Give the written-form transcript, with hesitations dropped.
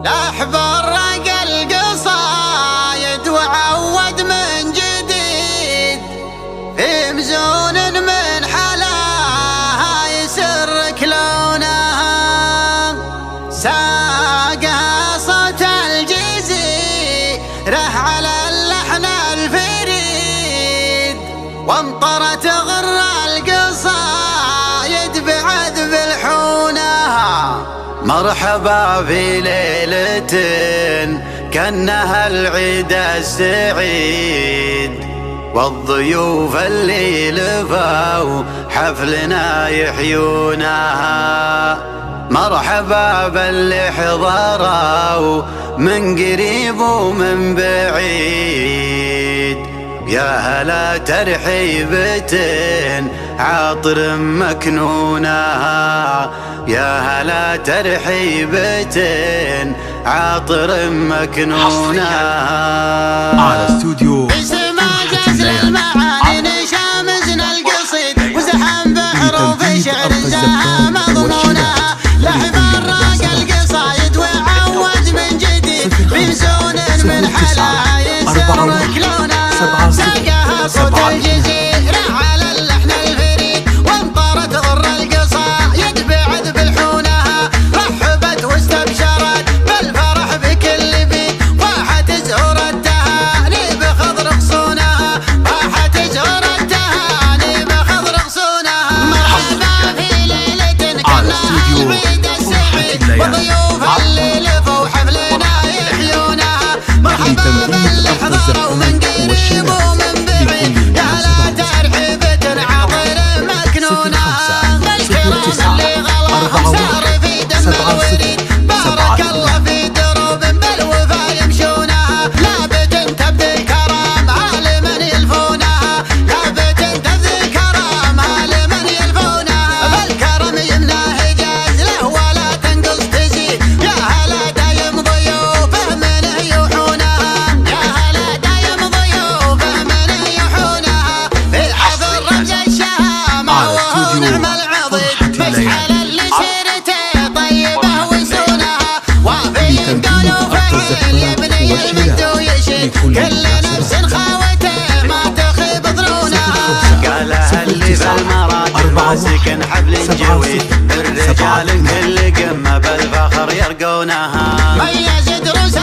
لاحب الرق القصايد وعود من جديد في مزون من حلاها يسرك لونها ساقها صوت الجزيرة على اللحن الفريد وامطرت غر القصايد بعذب الحونها. مرحبا في ليلة كأنها العيد السعيد والضيوف اللي لفوا حفلنا يحيونها. مرحبا باللي حضروا من قريب ومن بعيد يا هلا ترحيبة عاطر مكنونها. يا هلا ترحيبة عاطر مكنونها. على استوديو بسما جزر المعاني شامزنا القصيد وزحم بحروف شعر زها مضمونها. لحب الراق القصايد وعود من جديد بمزون من حلا يسرك لونها ساقها صوت الجزيرة على اللحن الفريد وامطرت غر القصايد بعذب الحونها. رحبت واستبشرت بالفرح بكل بيت واحت زهور التهاني بخضر غصونها. واحت زهور التهاني بخضر غصونها. مرحبا في ليلة كأنها العيد السعيد وضيوف اللي لفوا حفلنا يحيونها. مرحبا باللي حضروا من قريب ومن بعيد يا لا ترحيبة عاطر مكنونها. بالكرام اللي غلا صار في دم الوريد بارك الله في دروب بالوفا يمشونها. لابد تبذل كرامها لمن يلفونها. لابد تبذل كرامها لمن يلفونها. بالكرم يمنى هجاز له ولا تنقص تزيد يا هلا دايم ضيوفه منه يوحونها. يا هلا دايم ضيوفه منه يوحونها. في الحفل رمز الشهامة وهو نعم العضيد مشعل اللي سيرته طيبه وسونها. وافي قالوا فعل يبني المجد ويشيد كل نفس خاوته ما تخيب ظنونها. قالها اللي بالمراكب ماسكن حبل جويد الرجال كل قمة بالفخر يرقونها. ميز دروس